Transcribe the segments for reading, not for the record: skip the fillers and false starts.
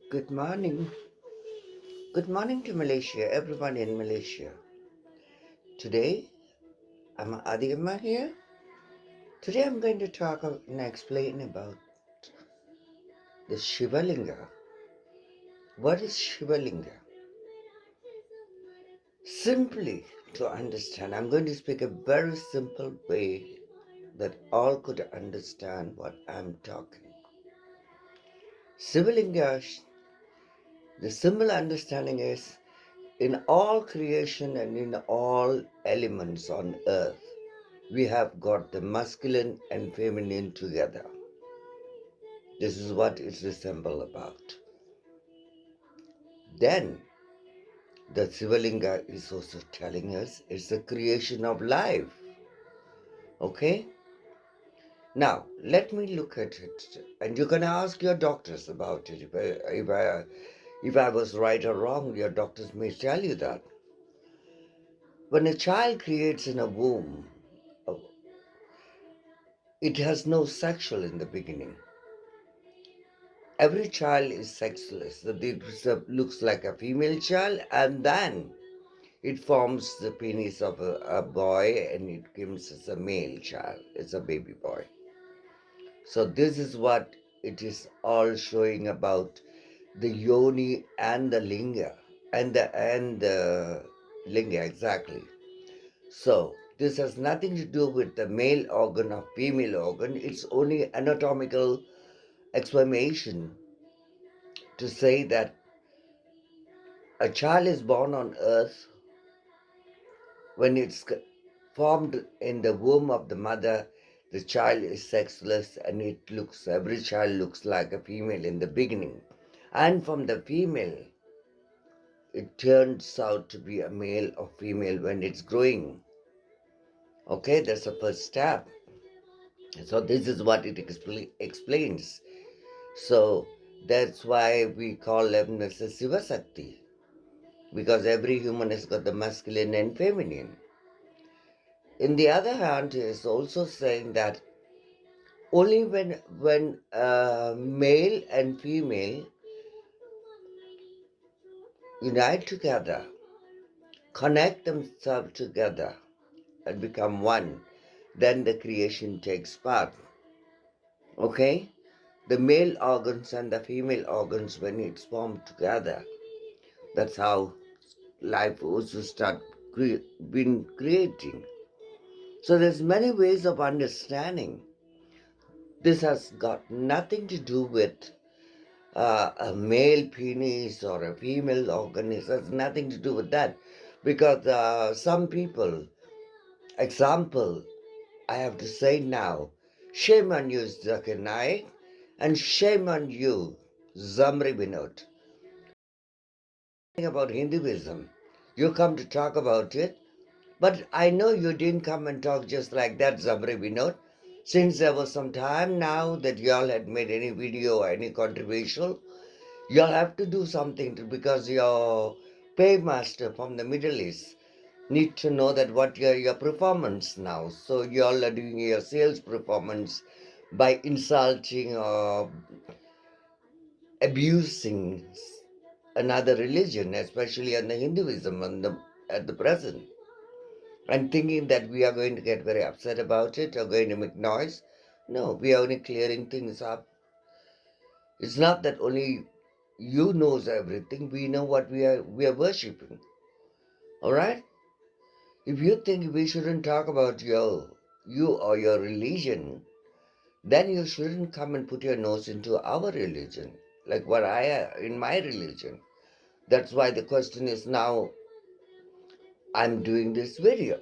Good morning. Good morning to Malaysia, everyone in Malaysia. Today, I'm Adhigama here. Today, I'm going to talk and explain about the Shivalinga. What is Shivalinga? Simply to understand, I'm going to speak a very simple way that all could understand what I'm talking. Shivalinga, the simple understanding is in all creation and in all elements on earth, we have got the masculine and feminine together. This is what it resembles about. Then the Sivalinga is also telling us it's the creation of life. Okay? Now, let me look at it. And you can ask your doctors about it. If I was right or wrong, your doctors may tell you that. When a child creates in a womb, it has no sexual in the beginning. Every child is sexless. It looks like a female child, and then it forms the penis of a boy, and it comes as a male child. It's a baby boy. So this is what it is all showing about the yoni and the linga, and the linga exactly. So this has nothing to do with the male organ or female organ. It's only anatomical explanation to say that a child is born on earth when it's formed in the womb of the mother. The child is sexless, and every child looks like a female in the beginning. And from the female, it turns out to be a male or female when it's growing. Okay, that's the first step. So this is what it explains. So that's why we call them as a Siva Sakti, because every human has got the masculine and feminine. In the other hand, is also saying that only when male and female unite together, connect themselves together, and become one, then the creation takes part. Okay? The male organs and the female organs, when it's formed together, that's how life also start been creating. So there's many ways of understanding. This has got nothing to do with a male penis or a female organ. It has nothing to do with that. Because some people, example, I have to say now, shame on you, Zakir Naik, and shame on you, Zamri Binod. About Hinduism, you come to talk about it, but I know you didn't come and talk just like that, Zamri Binod. Since there was some time now that y'all had made any video or any controversial, you'll have to do something because your paymaster from the Middle East need to know that what your performance now. So you all are doing your sales performance by insulting or abusing another religion, especially on the Hinduism at the present, and thinking that we are going to get very upset about it or going to make noise. No, we are only clearing things up. It's not that only you knows everything. We know what we are worshipping. All right. If you think we shouldn't talk about you or your religion, then you shouldn't come and put your nose into our religion, like what I in my religion. That's why the question is now I'm doing this video.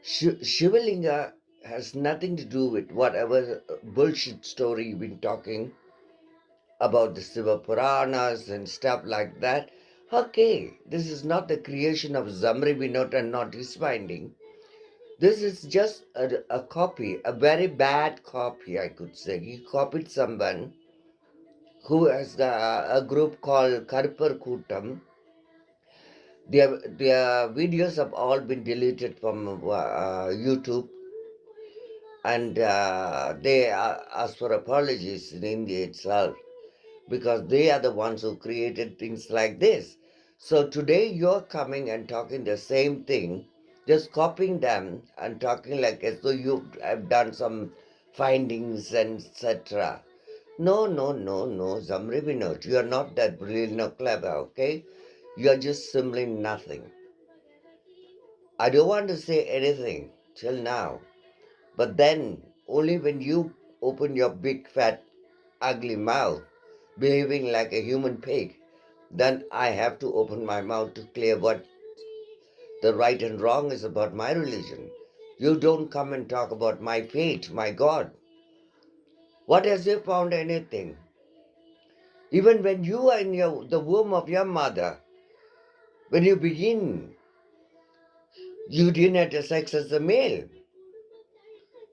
Shivalinga has nothing to do with whatever bullshit story you've been talking about the Shiva Puranas and stuff like that. Okay, this is not the creation of Zamri Binod and not his finding. This is just a copy, a very bad copy, I could say. He copied someone who has a group called Karpar Kootam. Their videos have all been deleted from YouTube, and they ask for apologies in India itself because they are the ones who created things like this. So today you're coming and talking the same thing, just copying them and talking like as though you have done some findings and etc. No, no, no, no, Zamri Vinod, you are not that brilliant or clever, okay? You are just simply nothing. I don't want to say anything till now, but then only when you open your big fat ugly mouth, behaving like a human pig, then I have to open my mouth to clear what the right and wrong is about my religion. You don't come and talk about my fate, my God. What has you found anything? Even when you are in the womb of your mother, when you begin, you didn't have sex as a male.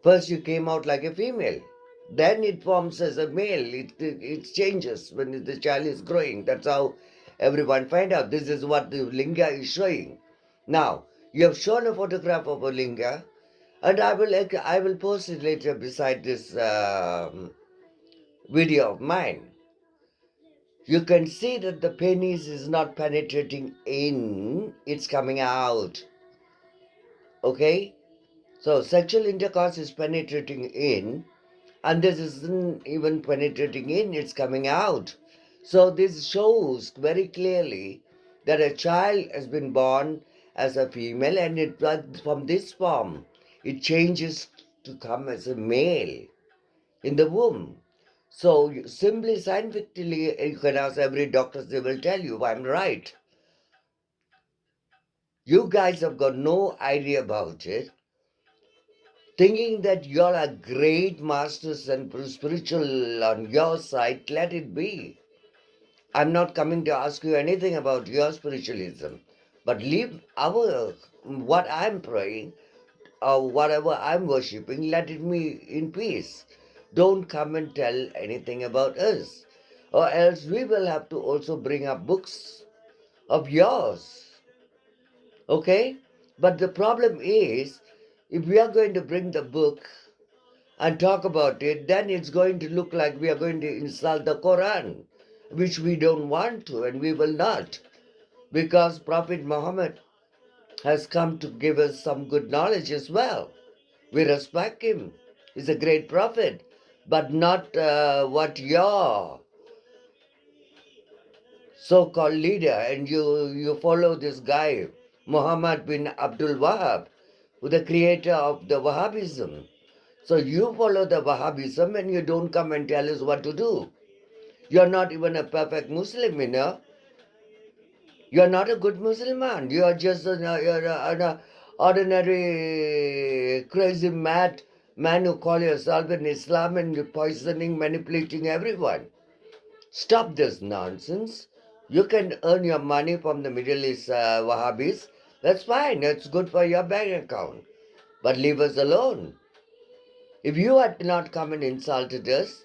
First you came out like a female. Then it forms as a male. It changes when the child is growing. That's how everyone find out. This is what the linga is showing. Now, you have shown a photograph of a linga, and I will post it later beside this video of mine. You can see that the penis is not penetrating in, it's coming out. Okay? So sexual intercourse is penetrating in, and this isn't even penetrating in, it's coming out. So this shows very clearly that a child has been born as a female, and from this form it changes to come as a male in the womb. So simply scientifically, you can ask every doctor, they will tell you I'm right. You guys have got no idea about it, thinking that you're a great masters and spiritual on your side. Let it be. I'm not coming to ask you anything about your spiritualism, but leave our what I'm praying or whatever I'm worshipping, let it be in peace. Don't come and tell anything about us, or else we will have to also bring up books of yours. Okay? But the problem is, if we are going to bring the book and talk about it, then it's going to look like we are going to insult the Quran, which we don't want to and we will not. Because Prophet Muhammad has come to give us some good knowledge as well. We respect him. He's a great prophet, but not what your so-called leader, and you follow this guy, Muhammad bin Abdul Wahab, who the creator of the Wahhabism. So you follow the Wahhabism and you don't come and tell us what to do. You're not even a perfect Muslim, you know. You're not a good Muslim. You are just an ordinary crazy mad man who call yourself an Islam and you're poisoning, manipulating everyone. Stop this nonsense. You can earn your money from the Middle East Wahhabis. That's fine. It's good for your bank account. But leave us alone. If you had not come and insulted us,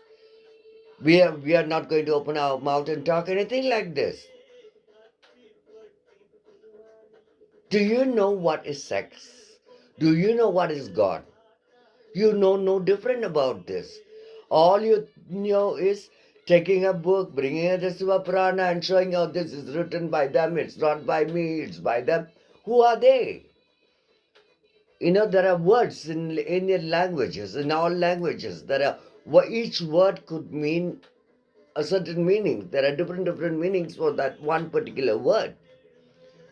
we are not going to open our mouth and talk anything like this. Do you know what is sex? Do you know what is God? You know no different about this. All you know is taking a book, bringing a Shiva Purana and showing how this is written by them. It's not by me, it's by them. Who are they? You know, there are words in Indian languages, in all languages. Each word could mean a certain meaning. There are different meanings for that one particular word.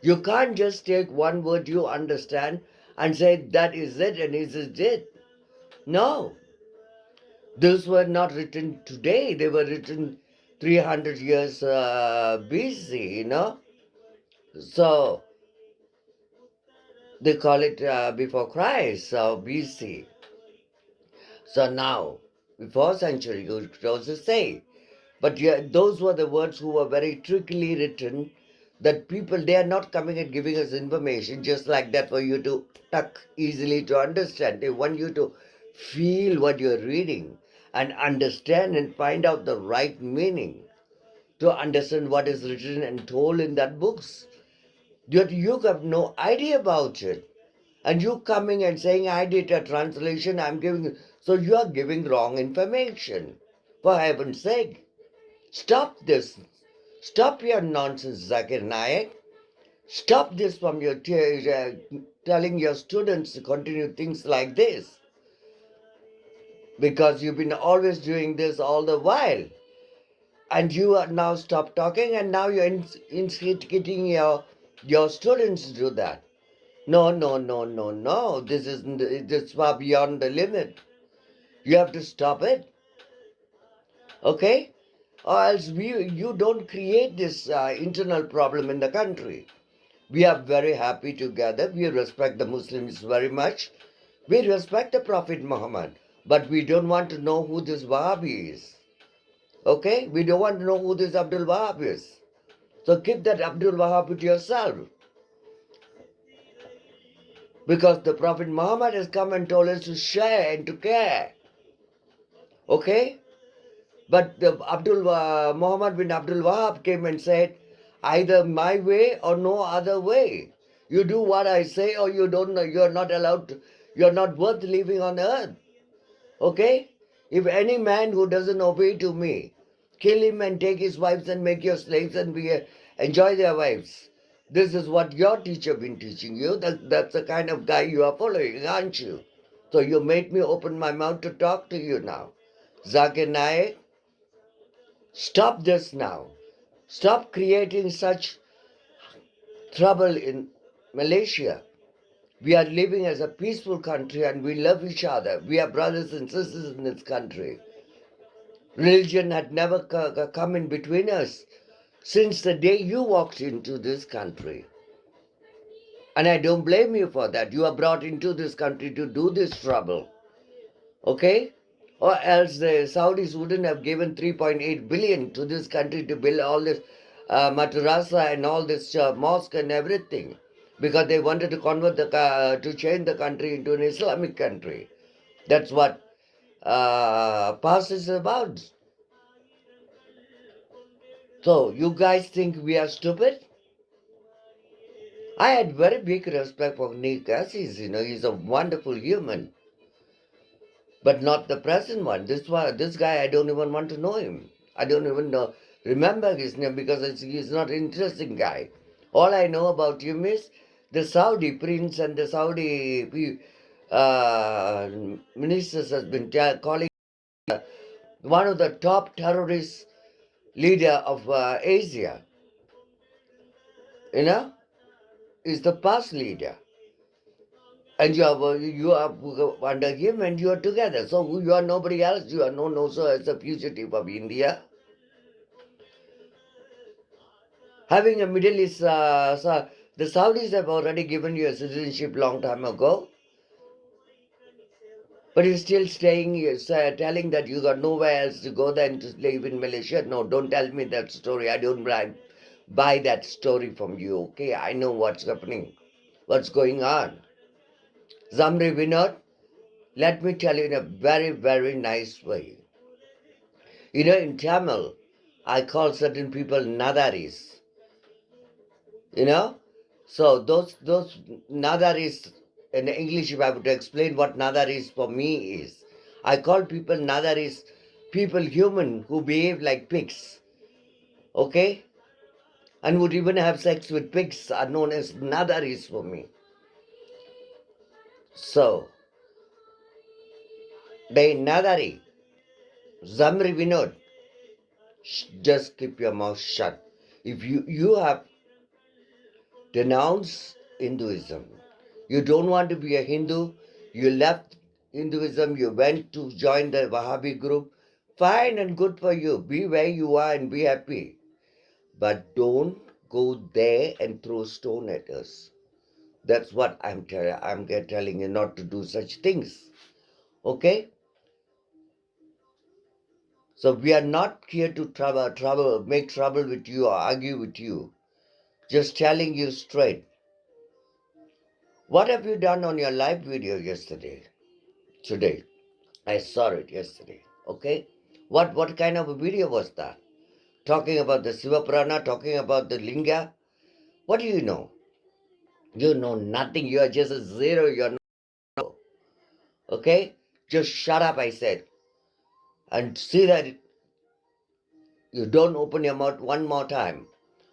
You can't just take one word you understand and say that is it and this is it. No. Those were not written today. They were written 300 years BC, you know. So they call it before Christ, so BC. So now, before century, you could also say. But yeah, those were the words who were very trickily written, that people, they are not coming and giving us information just like that for you to tuck easily to understand. They want you to feel what you're reading and understand and find out the right meaning to understand what is written and told in that books. Yet you have no idea about it. And you coming and saying, I did a translation, I'm giving. So you are giving wrong information. For heaven's sake, stop this. Stop your nonsense, Zakir Naik. Stop this from your telling your students to continue things like this. Because you've been always doing this all the while. And you are now stop talking, and now you're instigating your students to do that. No, no, no, no, no. This far beyond the limit. You have to stop it. Okay? Or else you don't create this internal problem in the country. We are very happy together. We respect the Muslims very much. We respect the Prophet Muhammad. But we don't want to know who this Wahhabi is. Okay? We don't want to know who this Abdul Wahab is. So keep that Abdul Wahab to yourself. Because the Prophet Muhammad has come and told us to share and to care. Okay? But the Muhammad bin Abdul Wahab came and said, either my way or no other way. You do what I say or you don't know. You're not allowed to, you're not worth living on earth. Okay? If any man who doesn't obey to me, kill him and take his wives and make your slaves and enjoy their wives. This is what your teacher been teaching you. That's the kind of guy you are following, aren't you? So you made me open my mouth to talk to you now. Zakir Naik, stop this now. Stop creating such trouble in Malaysia. We are living as a peaceful country and we love each other. We are brothers and sisters in this country. Religion had never come in between us since the day you walked into this country. And I don't blame you for that. You are brought into this country to do this trouble. Okay? Or else the Saudis wouldn't have given 3.8 billion to this country to build all this madrasa and all this mosque and everything. Because they wanted to convert to change the country into an Islamic country. That's what past is about. So, you guys think we are stupid? I had very big respect for Nick Assis, he's a wonderful human. But not the present one. This guy, I don't even want to know him. I don't even remember his name because he's not an interesting guy. All I know about him is the Saudi prince and the Saudi ministers has been calling one of the top terrorist leader of Asia. Is the past leader. And you are under him and you are together. So you are nobody else. You are known also as a fugitive of India. Having a Middle East, the Saudis have already given you a citizenship long time ago. But you're still staying, telling that you got nowhere else to go than to live in Malaysia. No, don't tell me that story. I don't buy that story from you, okay? I know what's happening, what's going on. Zamri Vinod, let me tell you in a very, very nice way. In Tamil, I call certain people Nadaris. So those Nadaris, in English, if I were to explain what Nadaris for me is, I call people Nadaris people human who behave like pigs. Okay? And would even have sex with pigs are known as Nadaris for me. So, the Nadari, Zamri Vinod, just keep your mouth shut. If you have denounced Hinduism, you don't want to be a Hindu, you left Hinduism, you went to join the Wahhabi group, fine and good for you. Be where you are and be happy. But don't go there and throw stone at us. That's what I'm telling you, not to do such things. Okay? So we are not here to make trouble with you or argue with you. Just telling you straight. What have you done on your live video today? I saw it yesterday. Okay? What kind of a video was that? Talking about the Siva Purana, talking about the Linga? What do you know? You know nothing. You are just a zero. You're not. Okay? Just shut up, I said. And see that you don't open your mouth one more time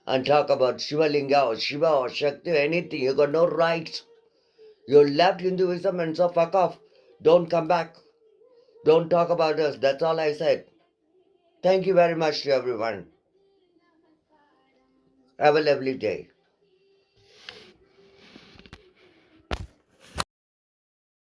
and talk about Shiva Linga or Shiva or Shakti or anything. You got no rights. You left Hinduism and so fuck off. Don't come back. Don't talk about us. That's all I said. Thank you very much to everyone. Have a lovely day.